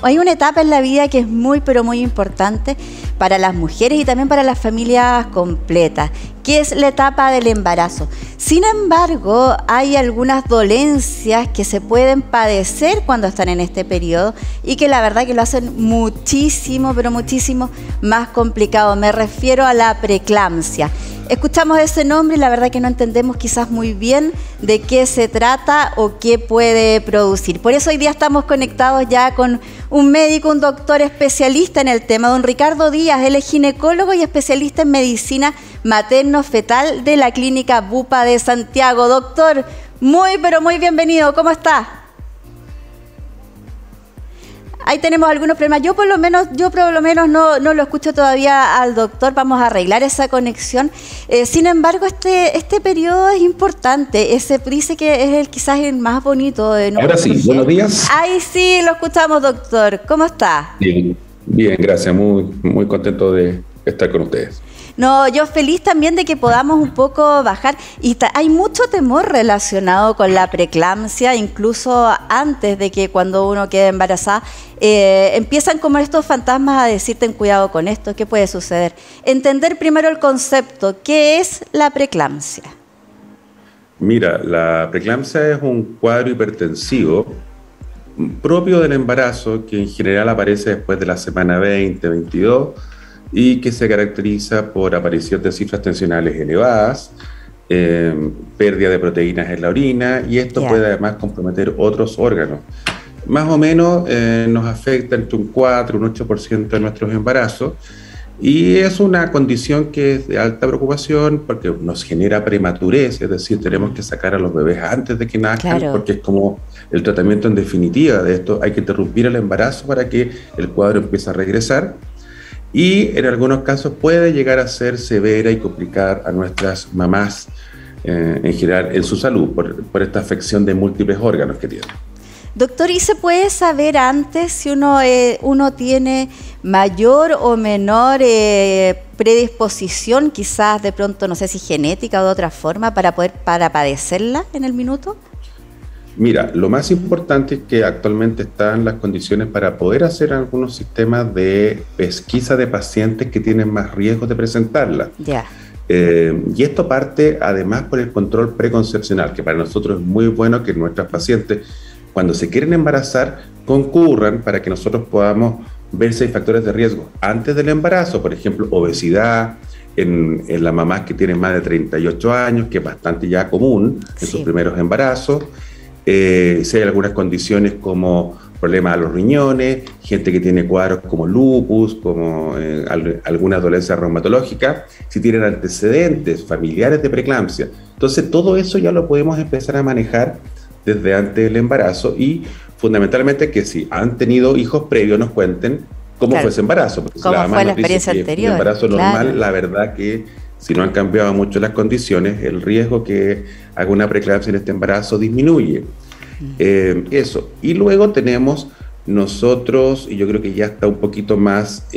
Hay una etapa en la vida que es muy, pero muy importante para las mujeres y también para las familias completas, que es la etapa del embarazo. Sin embargo, hay algunas dolencias que se pueden padecer cuando están en este periodo y que la verdad que lo hacen muchísimo, pero muchísimo más complicado. Me refiero a la preeclampsia. Escuchamos ese nombre y la verdad que no entendemos quizás muy bien de qué se trata o qué puede producir. Por eso hoy día estamos conectados ya con un médico, un doctor especialista en el tema, don Ricardo Díaz. Él es ginecólogo y especialista en medicina materno-fetal de la clínica Bupa de Santiago. Doctor, muy pero muy bienvenido. ¿Cómo está? Ahí tenemos algunos problemas. Yo por lo menos no lo escucho todavía al doctor. Vamos a arreglar esa conexión. Sin embargo, este periodo es importante. Dice que es quizás el más bonito. Ahora sí, buenos días. Ahí sí, lo escuchamos, doctor. ¿Cómo está? Bien, bien, gracias. Muy contento de estar con ustedes. No, yo feliz también de que podamos un poco bajar. Y hay mucho temor relacionado con la preeclampsia, incluso antes de que cuando uno quede embarazada, empiezan como estos fantasmas a decir, ten cuidado con esto, ¿qué puede suceder? Entender primero el concepto, ¿qué es la preeclampsia? Mira, la preeclampsia es un cuadro hipertensivo propio del embarazo que en general aparece después de la semana 20, 22, y que se caracteriza por aparición de cifras tensionales elevadas, pérdida de proteínas en la orina, y esto puede además comprometer otros órganos. Más o menos nos afecta entre un 4 y un 8% de nuestros embarazos, y es una condición que es de alta preocupación porque nos genera prematurez, es decir, tenemos que sacar a los bebés antes de que nazcan, porque es como el tratamiento en definitiva de esto. Hay que interrumpir el embarazo para que el cuadro empiece a regresar. Y en algunos casos puede llegar a ser severa y complicar a nuestras mamás en general en su salud por esta afección de múltiples órganos que tienen. Doctor, ¿y se puede saber antes si uno tiene mayor o menor predisposición, quizás de pronto, no sé si genética o de otra forma, para padecerla en el minuto? Mira, lo más importante es que actualmente están las condiciones para poder hacer algunos sistemas de pesquisa de pacientes que tienen más riesgos de presentarla. Y esto parte además por el control preconcepcional, que para nosotros es muy bueno que nuestras pacientes, cuando se quieren embarazar, concurran para que nosotros podamos ver si hay factores de riesgo antes del embarazo, por ejemplo, obesidad, en las mamás que tienen más de 38 años, que es bastante ya común en sus primeros embarazos. Si hay algunas condiciones como problemas a los riñones, gente que tiene cuadros como lupus, como alguna dolencia reumatológica, si tienen antecedentes familiares de preeclampsia. Entonces todo eso ya lo podemos empezar a manejar desde antes del embarazo, y fundamentalmente que si han tenido hijos previos nos cuenten cómo fue ese embarazo. Porque ¿Cómo fue la experiencia anterior? Un embarazo normal, la verdad que si no han cambiado mucho las condiciones, el riesgo que haga una preeclampsia en este embarazo disminuye. Eso. Y luego tenemos nosotros, y yo creo que ya está un poquito más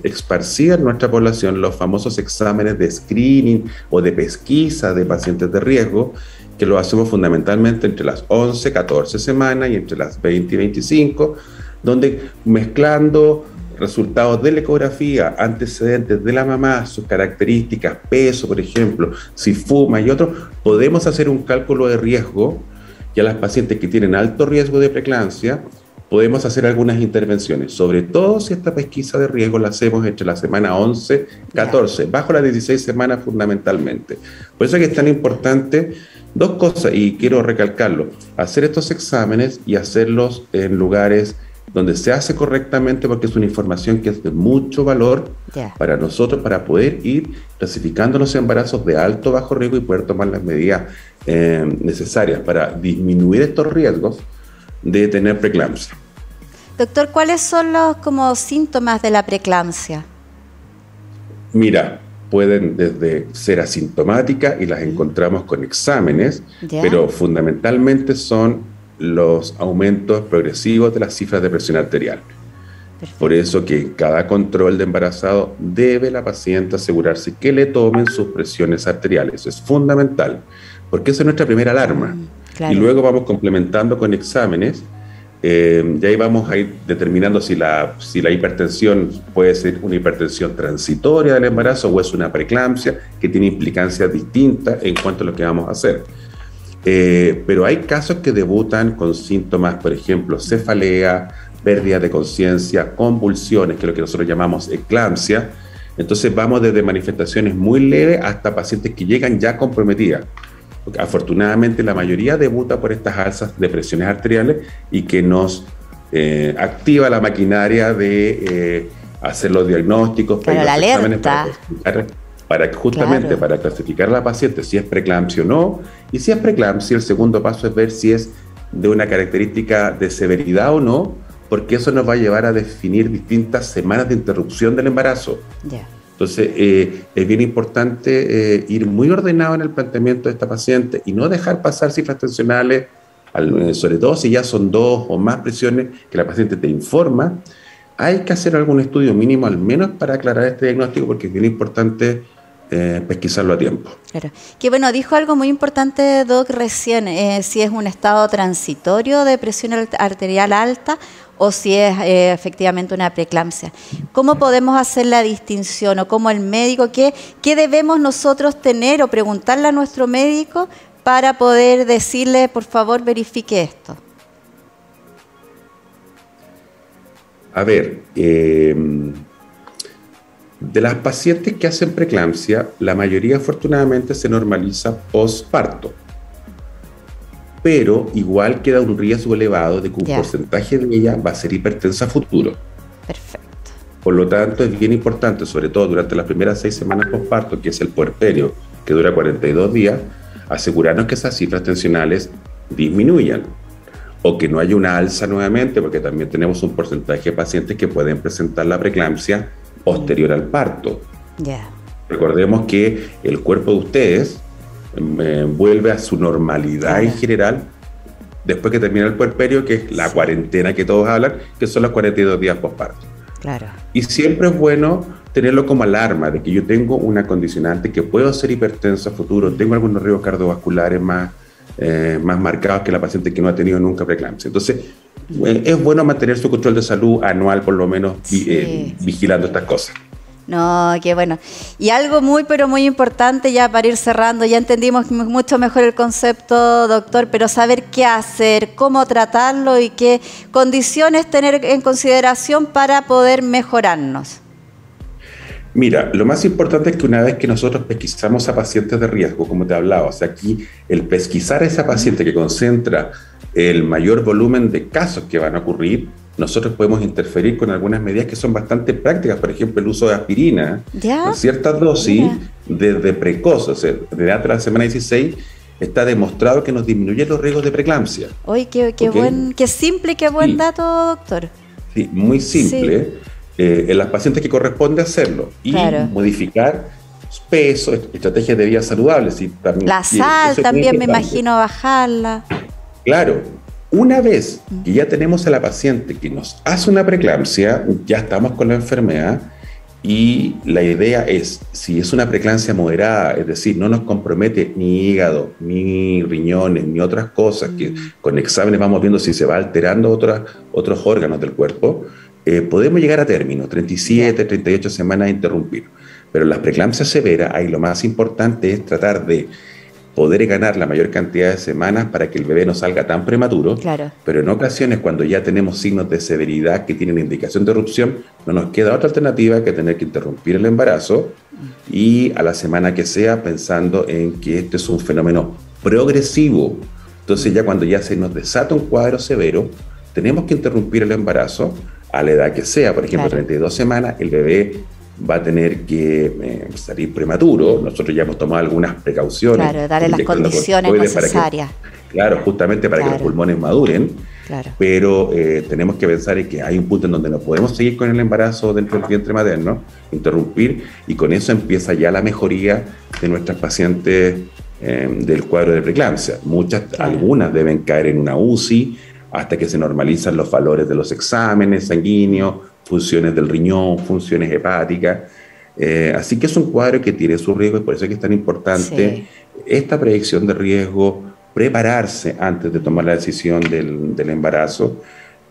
esparcida en nuestra población, los famosos exámenes de screening o de pesquisa de pacientes de riesgo, que lo hacemos fundamentalmente entre las 11, 14 semanas y entre las 20 y 25, donde mezclando resultados de la ecografía, antecedentes de la mamá, sus características, peso, por ejemplo, si fuma y otros, podemos hacer un cálculo de riesgo, y a las pacientes que tienen alto riesgo de preeclampsia podemos hacer algunas intervenciones, sobre todo si esta pesquisa de riesgo la hacemos entre la semana 11, 14, bajo las 16 semanas fundamentalmente. Por eso es que es tan importante dos cosas, y quiero recalcarlo: hacer estos exámenes y hacerlos en lugares donde se hace correctamente, porque es una información que es de mucho valor para nosotros, para poder ir clasificando los embarazos de alto o bajo riesgo y poder tomar las medidas necesarias para disminuir estos riesgos de tener preeclampsia. Doctor, ¿cuáles son los síntomas de la preeclampsia? Mira, pueden desde ser asintomáticas y las encontramos con exámenes, pero fundamentalmente son los aumentos progresivos de las cifras de presión arterial. Perfecto. Por eso que en cada control de embarazado debe la paciente asegurarse que le tomen sus presiones arteriales. Eso es fundamental, porque esa es nuestra primera alarma. Y luego vamos complementando con exámenes Y ahí vamos a ir determinando si la hipertensión puede ser una hipertensión transitoria del embarazo o es una preeclampsia que tiene implicancias distintas en cuanto a lo que vamos a hacer. Pero hay casos que debutan con síntomas, por ejemplo, cefalea, pérdida de conciencia, convulsiones, que es lo que nosotros llamamos eclampsia. Entonces vamos desde manifestaciones muy leves hasta pacientes que llegan ya comprometidas. Afortunadamente la mayoría debuta por estas alzas de presiones arteriales y que nos activa la maquinaria de hacer los diagnósticos, pero la alerta para clasificar a la paciente si es preeclampsia o no, y si es preeclampsia el segundo paso es ver si es de una característica de severidad o no, porque eso nos va a llevar a definir distintas semanas de interrupción del embarazo. Yeah. Entonces, es bien importante ir muy ordenado en el planteamiento de esta paciente y no dejar pasar cifras tensionales, sobre todo si ya son 2 o más presiones que la paciente te informa. Hay que hacer algún estudio mínimo al menos para aclarar este diagnóstico porque es bien importante pesquisarlo a tiempo. Claro. Que bueno, dijo algo muy importante, Doc, recién, si es un estado transitorio de presión arterial alta o si es efectivamente una preeclampsia. ¿Cómo podemos hacer la distinción o cómo el médico, qué debemos nosotros tener o preguntarle a nuestro médico para poder decirle, por favor, verifique esto? A ver, de las pacientes que hacen preeclampsia, la mayoría afortunadamente se normaliza postparto. Pero igual queda un riesgo elevado de que un porcentaje de ella va a ser hipertensa a futuro. Perfecto. Por lo tanto, es bien importante, sobre todo durante las primeras 6 semanas postparto, que es el puerperio, que dura 42 días, asegurarnos que esas cifras tensionales disminuyan o que no haya una alza nuevamente, porque también tenemos un porcentaje de pacientes que pueden presentar la preeclampsia posterior al parto. Recordemos que el cuerpo de ustedes vuelve a su normalidad en general después que termina el puerperio, que es la cuarentena que todos hablan, que son los 42 días postparto. Claro. Y siempre es bueno tenerlo como alarma de que yo tengo una condicionante, que puedo ser hipertenso a futuro, tengo algunos riesgos cardiovasculares más marcados que la paciente que no ha tenido nunca preeclampsia. Entonces, es bueno mantener su control de salud anual, por lo menos, vigilando estas cosas. No, qué bueno. Y algo muy, pero muy importante ya para ir cerrando, ya entendimos mucho mejor el concepto, doctor, pero saber qué hacer, cómo tratarlo y qué condiciones tener en consideración para poder mejorarnos. Mira, lo más importante es que una vez que nosotros pesquisamos a pacientes de riesgo, como te hablaba, o sea, aquí el pesquisar a esa paciente que concentra el mayor volumen de casos que van a ocurrir, nosotros podemos interferir con algunas medidas que son bastante prácticas, por ejemplo, el uso de aspirina en ciertas dosis desde precoz, o sea, desde antes de la semana 16, está demostrado que nos disminuye los riesgos de preeclampsia. Oye, qué simple y qué buen dato, doctor. Sí, muy simple. En las pacientes que corresponde hacerlo y modificar peso, estrategias de vida saludables. La sal también me imagino bajarla. Claro. Una vez que ya tenemos a la paciente que nos hace una preeclampsia, ya estamos con la enfermedad y la idea es, si es una preeclampsia moderada, es decir, no nos compromete ni hígado, ni riñones, ni otras cosas, que con exámenes vamos viendo si se va alterando otros órganos del cuerpo, podemos llegar a término, 37, 38 semanas de interrumpir. Pero en las preeclampsias severas, ahí lo más importante es tratar de poder ganar la mayor cantidad de semanas para que el bebé no salga tan prematuro, pero en ocasiones cuando ya tenemos signos de severidad que tienen indicación de erupción, no nos queda otra alternativa que tener que interrumpir el embarazo y a la semana que sea pensando en que este es un fenómeno progresivo. Entonces ya cuando ya se nos desata un cuadro severo, tenemos que interrumpir el embarazo a la edad que sea, por ejemplo 32 semanas, el bebé va a tener que salir prematuro. Nosotros ya hemos tomado algunas precauciones. Claro, darle las condiciones necesarias. Claro, justamente para que los pulmones maduren. Pero tenemos que pensar en que hay un punto en donde no podemos seguir con el embarazo dentro del vientre materno, interrumpir, y con eso empieza ya la mejoría de nuestras pacientes del cuadro de preeclampsia. Algunas deben caer en una UCI hasta que se normalizan los valores de los exámenes sanguíneos, funciones del riñón, funciones hepáticas. Así que es un cuadro que tiene su riesgo y por eso es que es tan importante esta predicción de riesgo, prepararse antes de tomar la decisión del embarazo.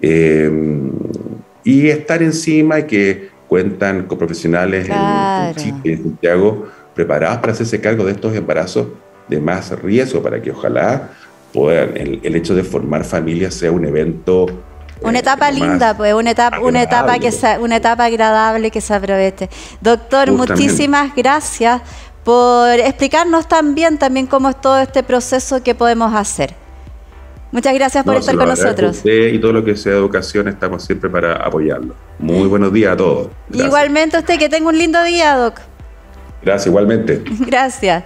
y estar encima y que cuentan con profesionales en Chile, en Santiago, preparados para hacerse cargo de estos embarazos de más riesgo, para que ojalá puedan, el hecho de formar familia sea un evento. Una etapa linda, pues, una etapa agradable que se aproveche. Doctor, muchísimas gracias por explicarnos también cómo es todo este proceso que podemos hacer. Muchas gracias por estar con nosotros. Usted y todo lo que sea educación, estamos siempre para apoyarlo. Muy buenos días a todos. Gracias. Igualmente usted, que tenga un lindo día, Doc. Gracias, igualmente. Gracias.